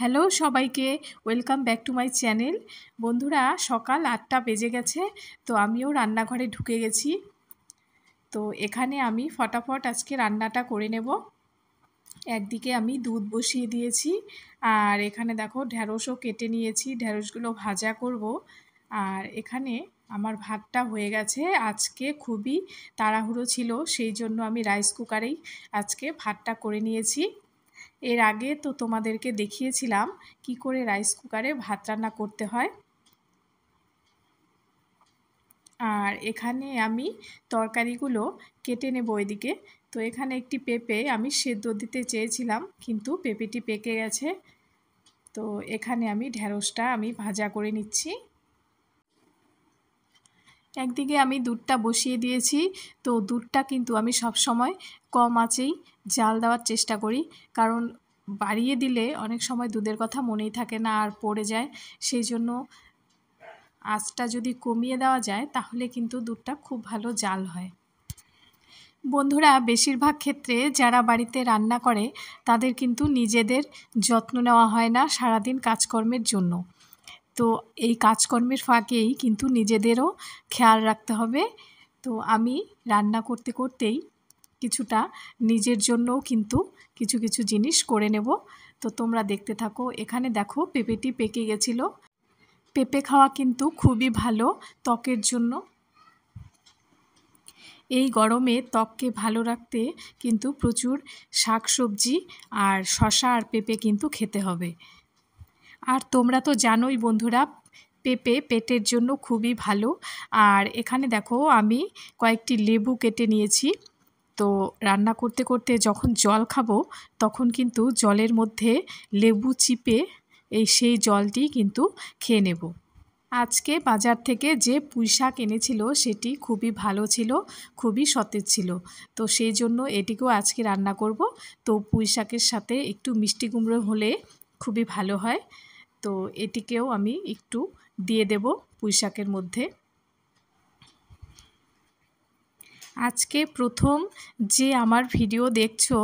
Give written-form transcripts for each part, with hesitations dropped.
Hello সবাইকে, welcome back to my channel. বন্ধুরা, সকাল ৮টা বেজে গেছে, তো আমিও রান্নাঘরে ঢুকে গেছি। তো এখানে আমি ফটাফট আজকে রান্নাটা করে নেব। একদিকে আমি দুধ বসিয়ে দিয়েছি, আর এখানে দেখো ঢ্যাঁড়সও কেটে নিয়েছি, ঢ্যাঁড়সগুলো ভাজা করব। আর এখানে আমার ভাতটা হয়ে গেছে। আজকে খুবই তাড়াহুড়ো ছিল, সেই জন্য আমি রাইস কুকারেই আজকে ভাতটা করে নিয়েছি। এর আগে তো তোমাদেরকে দেখিয়েছিলাম কি করে রাইস কুকারে ভাত রান্না করতে হয়। আর এখানে আমি তরকারিগুলো কেটে নেব এদিকে। তো এখানে একটি পেঁপে আমি সেদ্ধ দিতে চেয়েছিলাম, কিন্তু পেঁপেটি পেকে গেছে। তো এখানে আমি ঢ্যাঁড়সটা ভাজা করে নিচ্ছি। একদিকে আমি দুধটা বসিয়ে দিয়েছি। তো দুধটা কিন্তু আমি সব সময় কম আঁচেই জাল দেওয়ার চেষ্টা করি, কারণ বাড়িয়ে দিলে অনেক সময় দুধের কথা মনেই থাকে না আর পড়ে যায়। সেই জন্য আঁচটা যদি কমিয়ে দেওয়া যায় তাহলে কিন্তু দুধটা খুব ভালো জাল হয়। বন্ধুরা, বেশিরভাগ ক্ষেত্রে যারা বাড়িতে রান্না করে তাদের কিন্তু নিজেদের যত্ন নেওয়া হয় না সারাদিন কাজকর্মের জন্য। তো এই কাজকর্মের ফাঁকেই কিন্তু নিজেদেরও খেয়াল রাখতে হবে। তো আমি রান্না করতে করতেই কিছুটা নিজের জন্যও কিন্তু কিছু কিছু জিনিস করে নেব। তো তোমরা দেখতে থাকো। এখানে দেখো পেঁপেটি পেকে গেছিলো। পেঁপে খাওয়া কিন্তু খুবই ভালো ত্বকের জন্য। এই গরমে ত্বককে ভালো রাখতে কিন্তু প্রচুর শাকসবজি আর শসা আর পেঁপে কিন্তু খেতে হবে। আর তোমরা তো জানোই বন্ধুরা, পেঁপে পেটের জন্য খুবই ভালো। আর এখানে দেখো আমি কয়েকটি লেবু কেটে নিয়েছি। তো রান্না করতে করতে যখন জল খাবো তখন কিন্তু জলের মধ্যে লেবু চিপে সেই জলটি কিন্তু খেয়ে নেব। আজকে বাজার থেকে যে পুঁইশাক এনেছিল সেটি খুবই ভালো ছিল, খুবই সতেজ ছিল। তো সেই জন্য এটিকেও আজকে রান্না করব। তো পুঁইশাকের সাথে একটু মিষ্টি কুমড়ো হলে খুবই ভালো হয়। তো এটিকেও আমি একটু দিয়ে দেব পুঁইশাকের মধ্যে। আজকে প্রথম যে আমার ভিডিও দেখছো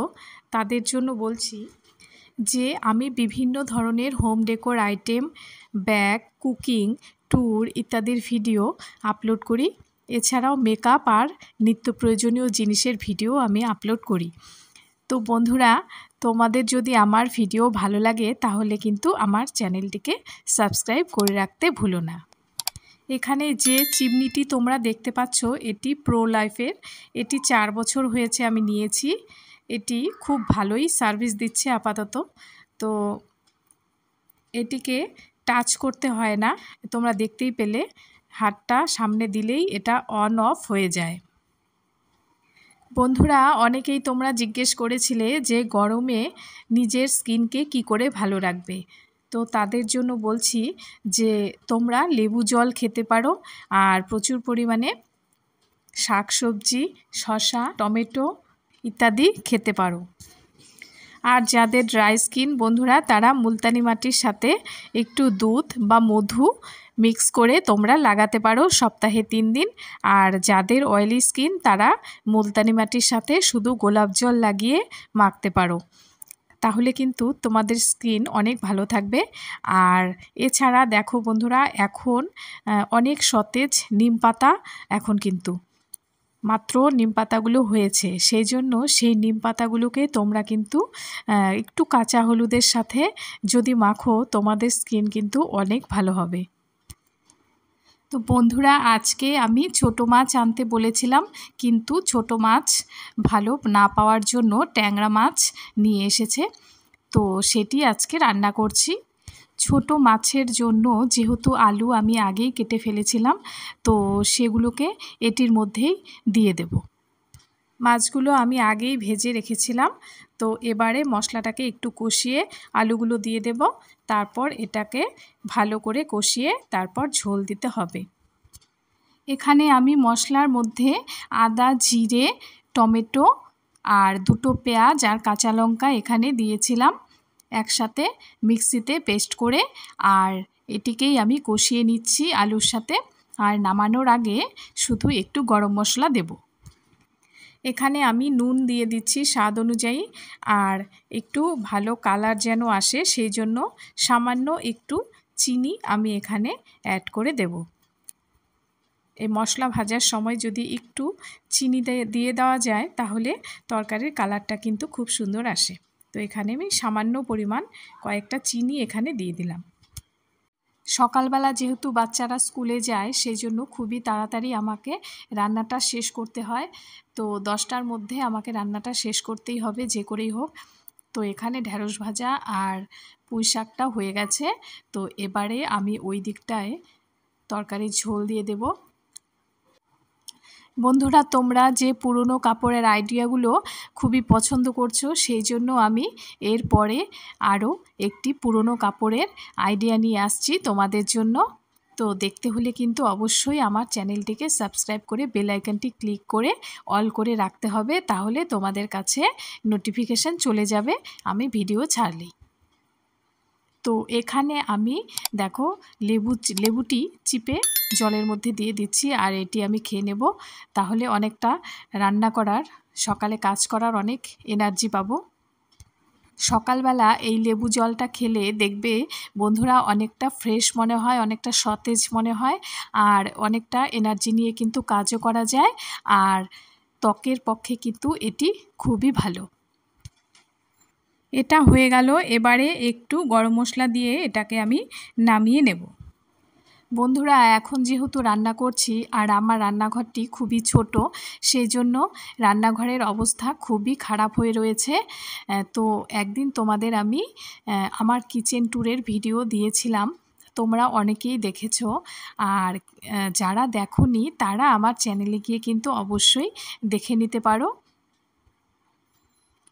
তাদের জন্য বলছি যে আমি বিভিন্ন ধরনের home decor item, bag, cooking, tour ইত্যাদির ভিডিও আপলোড করি। এছাড়াও মেকআপ আর নিত্য প্রয়োজনীয় জিনিসের ভিডিও আমি আপলোড করি। তো বন্ধুরা, তোমাদের যদি আমার ভিডিও ভালো লাগে তাহলে কিন্তু আমার চ্যানেলটিকে সাবস্ক্রাইব করে রাখতে ভুলো না। এখানে যে চিমনিটি তোমরা দেখতে পাচ্ছ এটি প্রো লাইফের। এটি 4 বছর হয়েছে আমি নিয়েছি। এটি খুব ভালোই সার্ভিস দিচ্ছে আপাতত। তো এটিকে টাচ করতে হয় না, তোমরা দেখতেই পেলে হাতটা সামনে দিলেই এটা অন অফ হয়ে যায়। বন্ধুরা, অনেকেই তোমরা জিজ্ঞেস করেছিলে যে গরমে নিজের স্কিনকে কি করে ভালো রাখবে। তো তাদের জন্য বলছি যে তোমরা লেবু জল খেতে পারো, আর প্রচুর পরিমাণে শাকসবজি, শসা, টমেটো ইত্যাদি খেতে পারো। আর যাদের ড্রাই স্কিন বন্ধুরা, তারা মুলতানি মাটির সাথে একটু দুধ বা মধু মিক্স করে তোমরা লাগাতে পারো সপ্তাহে 3 দিন। আর যাদের অয়েলি স্কিন তারা মুলতানি মাটির সাথে শুধু গোলাপ জল লাগিয়ে মাখতে পারো। তাহলে কিন্তু তোমাদের স্কিন অনেক ভালো থাকবে। আর এছাড়া দেখো বন্ধুরা, এখন অনেক সতেজ নিম পাতা এখন কিন্তু মাত্র নিম পাতাগুলো হয়েছে, সেই জন্য সেই নিম পাতাগুলোকে তোমরা কিন্তু একটু কাঁচা হলুদের সাথে যদি মাখো তোমাদের স্কিন কিন্তু অনেক ভালো হবে। তো বন্ধুরা, আজকে আমি ছোট মাছ আনতে বলেছিলাম, কিন্তু ছোট মাছ ভালো না পাওয়ার জন্য ট্যাংরা মাছ নিয়ে এসেছে। তো সেটি আজকে রান্না করছি। ছোট মাছের জন্য যেহেতু আলু আমি আগেই কেটে ফেলেছিলাম, তো সেগুলোকে এটির মধ্যেই দিয়ে দেব। মাছগুলো আমি আগেই ভেজে রেখেছিলাম। তো এবারে মশলাটাকে একটু কষিয়ে আলুগুলো দিয়ে দেব। তারপর এটাকে ভালো করে কষিয়ে তারপর ঝোল দিতে হবে। এখানে আমি মশলার মধ্যে আদা, জিরে, টমেটো আর 2টো পেঁয়াজ আর কাঁচা লঙ্কা এখানে দিয়েছিলাম একসাথে মিক্সিতে পেস্ট করে। আর এটিকেই আমি কষিয়ে নিচ্ছি আলুর সাথে। আর নামানোর আগে শুধু একটু গরম মশলা দেব। এখানে আমি নুন দিয়ে দিচ্ছি স্বাদ অনুযায়ী, আর একটু ভালো কালার যেন আসে সেই জন্য সামান্য একটু চিনি আমি এখানে অ্যাড করে দেব। এই মশলা ভাজার সময় যদি একটু চিনি দিয়ে দেওয়া যায় তাহলে তরকারির কালারটা কিন্তু খুব সুন্দর আসে। তো এখানে আমি সামান্য পরিমাণ কয়েকটা চিনি এখানে দিয়ে দিলাম। সকালবেলা যেহেতু বাচ্চারা স্কুলে যায় সেই জন্য খুবই তাড়াতাড়ি আমাকে রান্নাটা শেষ করতে হয়। তো 10টার মধ্যে আমাকে রান্নাটা শেষ করতেই হবে যে করেই হোক। তো এখানে ঢ্যাঁড়স ভাজা আর পুঁই শাকটা হয়ে গেছে। তো এবারে আমি ওই দিকটায় তরকারির ঝোল দিয়ে দেব। বন্ধুরা, তোমরা যে পুরনো কাপড়ের আইডিয়াগুলো খুবই পছন্দ করছো সেই জন্য আমি এরপরে আরও একটি পুরনো কাপড়ের আইডিয়া নিয়ে আসছি তোমাদের জন্য। তো দেখতে হলে কিন্তু অবশ্যই আমার চ্যানেলটিকে সাবস্ক্রাইব করে বেল আইকনটি ক্লিক করে অল করে রাখতে হবে, তাহলে তোমাদের কাছে নোটিফিকেশান চলে যাবে আমি ভিডিও ছাড়লেই। তো এখানে আমি দেখো লেবুটি চিপে জলের মধ্যে দিয়ে দিচ্ছি, আর এটি আমি খেয়ে নেব। তাহলে অনেকটা রান্না করার, সকালে কাজ করার অনেক এনার্জি পাবো। সকালবেলা এই লেবু জলটা খেলে দেখবে বন্ধুরা অনেকটা ফ্রেশ মনে হয়, অনেকটা সতেজ মনে হয়, আর অনেকটা এনার্জি নিয়ে কিন্তু কাজও করা যায়, আর ত্বকের পক্ষে কিন্তু এটি খুবই ভালো। এটা হয়ে গেল, এবারে একটু গরম মশলা দিয়ে এটাকে আমি নামিয়ে নেব। বন্ধুরা, এখন যেহেতু রান্না করছি আর আমার রান্নাঘরটি খুবই ছোট, সেই জন্য রান্নাঘরের অবস্থা খুবই খারাপ হয়ে রয়েছে। তো একদিন তোমাদের আমি আমার কিচেন ট্যুরের ভিডিও দিয়েছিলাম, তোমরা অনেকেই দেখেছো, আর যারা দেখোনি তারা আমার চ্যানেলে গিয়ে কিন্তু অবশ্যই দেখে নিতে পারো।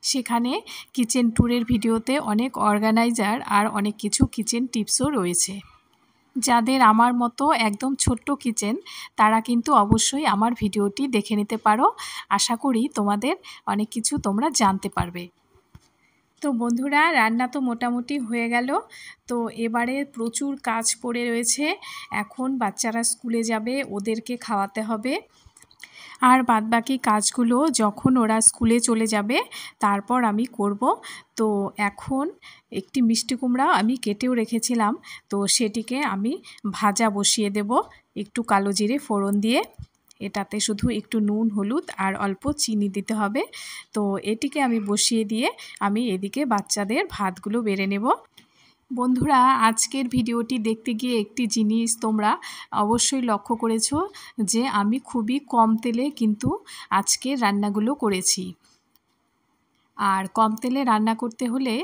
সেখানে কিচেন ট্যুরের ভিডিওতে অনেক অর্গানাইজার আর অনেক কিছু কিচেন টিপসও রয়েছে। যাদের আমার মতো একদম ছোট্ট কিচেন তারা কিন্তু অবশ্যই আমার ভিডিওটি দেখে নিতে পারো। আশা করি তোমাদের অনেক কিছু তোমরা জানতে পারবে। তো বন্ধুরা, রান্না তো মোটামুটি হয়ে গেল। তো এবারে প্রচুর কাজ পড়ে রয়েছে। এখন বাচ্চারা স্কুলে যাবে, ওদেরকে খাওয়াতে হবে, আর বাদবাকি কাজগুলো যখন ওরা স্কুলে চলে যাবে তারপর আমি করব। তো এখন একটি মিষ্টি কুমড়া আমি কেটেও রেখেছিলাম, তো সেটিকে আমি ভাজা বসিয়ে দেব একটু কালো জিরে ফোড়ন দিয়ে। এটাতে শুধু একটু নুন, হলুদ আর অল্প চিনি দিতে হবে। তো এটিকে আমি বসিয়ে দিয়ে আমি এদিকে বাচ্চাদের ভাতগুলো বেড়ে নেব। বন্ধুরা, আজকের ভিডিওটি দেখতে গিয়ে একটি জিনিস তোমরা অবশ্যই লক্ষ্য করেছো যে আমি খুবই কম তেলে কিন্তু আজকে রান্নাগুলো করেছি। আর কম তেলে রান্না করতে হলে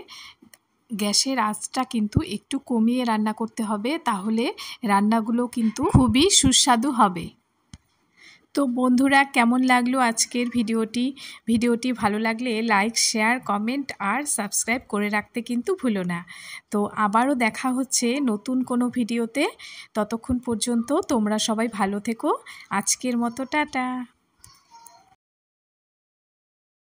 গ্যাসের আঁচটা কিন্তু একটু কমিয়ে রান্না করতে হবে, তাহলে রান্নাগুলো কিন্তু খুবই সুস্বাদু হবে। তো বন্ধুরা, কেমন লাগলো আজকের ভিডিওটি ভালো লাগলে লাইক, শেয়ার, কমেন্ট আর সাবস্ক্রাইব করে রাখতে কিন্তু ভুলো না। তো আবারও দেখা হচ্ছে নতুন কোনো ভিডিওতে। ততক্ষণ পর্যন্ত তোমরা সবাই ভালো থেকো। আজকের মতো টাটা।